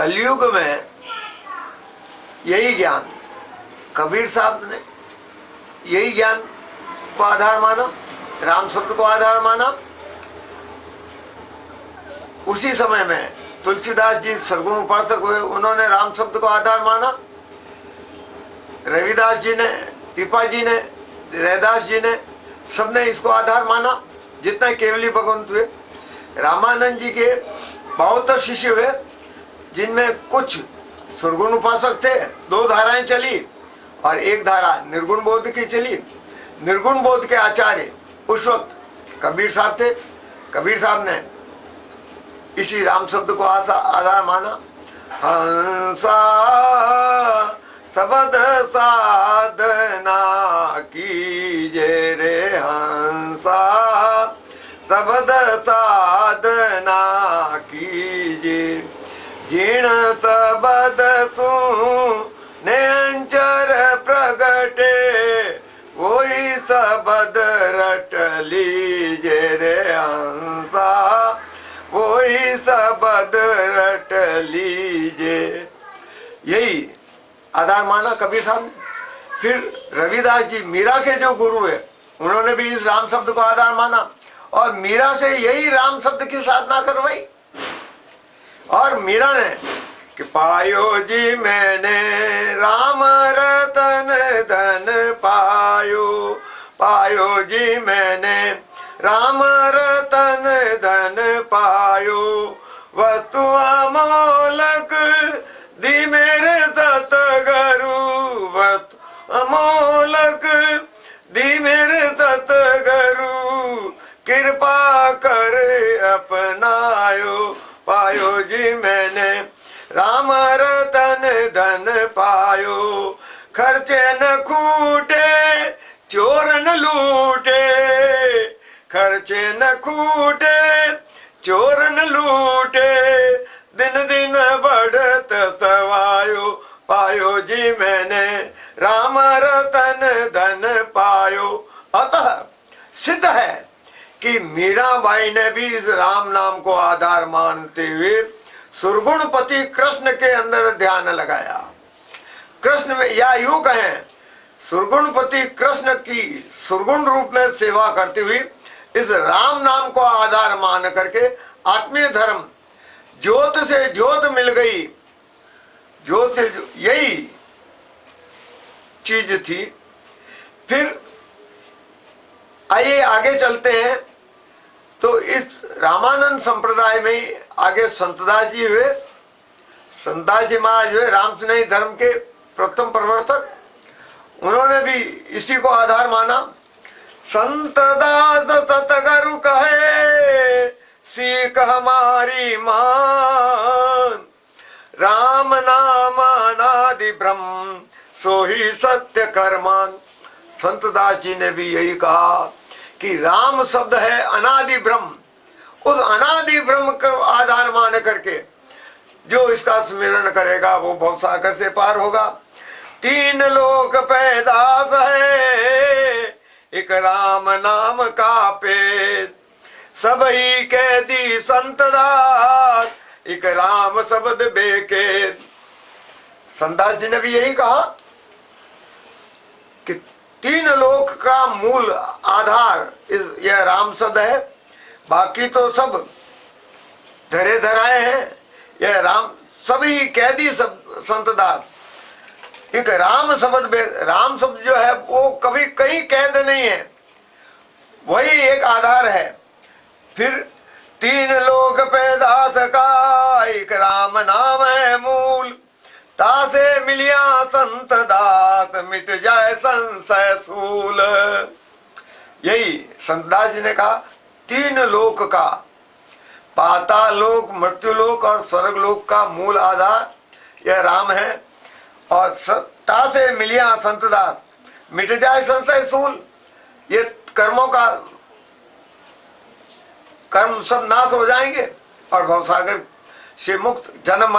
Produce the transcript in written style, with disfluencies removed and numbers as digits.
कलयुग में यही ज्ञान कबीर साहब ने यही ज्ञान को आधार माना, राम शब्द को आधार माना। उसी समय में तुलसीदास जी सरगुण उपासक हुए, उन्होंने राम शब्द को आधार माना। रविदास जी ने, पीपा जी ने, रैदास जी ने, सबने इसको आधार माना। जितने केवली भगवंत हुए, रामानंद जी के बहुत शिष्य हुए, जिनमें कुछ सुरगुण उपासक थे। 2 धाराएं चली और 1 धारा निर्गुण बोध की चली। निर्गुण बोध के आचार्य उस वक्त कबीर साहब थे। कबीर साहब ने इसी राम शब्द को आधार माना। हंसा सबद साधना कीजे रे हंसा सबद साधना कीजे, जीण सबद सुने अंचर प्रगटे, वही सबद रट लीजे रे हंसा, वही सबद रट लीजे। यही आधार माना कबीर साहब ने। फिर रविदास जी, मीरा के जो गुरु है, उन्होंने भी इस राम शब्द को आधार माना और मीरा से यही राम शब्द की साधना करवाई। और मीरा ने कि पायो जी मैंने राम रतन धन पायो, पायो जी मैंने राम रतन धन पायो, वस्तु अमोलक दी मेरे सतगुरु, वस्तु अमोलक दी मेरे सतगुरु, कृपा कर अपनायो, पायो जी मैंने राम रतन धन पायो, खर्चे न खूटे चोर न लूटे, खर्चे न खूटे चोर न लूटे, दिन दिन बढ़त सवायो, पायो जी मैंने राम रतन धन पायो। अतः सिद्ध है कि मीराबाई ने भी इस राम नाम को आधार मानते हुए सुरगुणपति कृष्ण के अंदर ध्यान लगाया। कृष्ण में, या यूं कहें सुरगुणपति कृष्ण की सुरगुण रूप में सेवा करते हुए इस राम नाम को आधार मान करके आत्मीय धर्म, ज्योत से ज्योत मिल गई, ज्योत से यही चीज थी। फिर आइए आगे चलते हैं। तो इस रामानंद संप्रदाय में आगे संतदास जी हुए। संतदास जी महाराज हुए रामस्नेही धर्म के प्रथम प्रवर्तक। उन्होंने भी इसी को आधार माना। संतदास सतगुरु कहे सीख हमारी मान, राम नाम अनादि ब्रह्म सो ही सत्य कर्मान। संतदास जी ने भी यही कहा कि राम शब्द है अनादि ब्रह्म। उस अनादि ब्रह्म को आधार मान करके जो इसका स्मरण करेगा वो भवसागर से पार होगा। 3 लोक पैदास है एक राम नाम का पेद, सब ही कह दी संतदास एक राम शब्द बेकेद। संतदास जी ने भी यही कहा कि 3 लोक का मूल आधार यह राम शब्द है। बाकी तो सब धरे धराए हैं, यह राम सभी कैदी सब संतदास। एक राम शब्द, राम शब्द जो है वो कभी कहीं कैद नहीं है, वही एक आधार है। फिर 3 लोक पैदास का एक राम नाम है मूल, तासे मिलिया संत दास मिट जाए संशय सूल। यही संतदास जी ने कहा 3 लोक का, पाताल लोक, मृत्यु लोक और स्वर्ग लोक का मूल आधार यह राम है। और तासे मिलिया संत दास मिट जाए संशय सूल। ये कर्मों का, कर्म सब नाश हो जाएंगे और भवसागर से मुक्त जन्म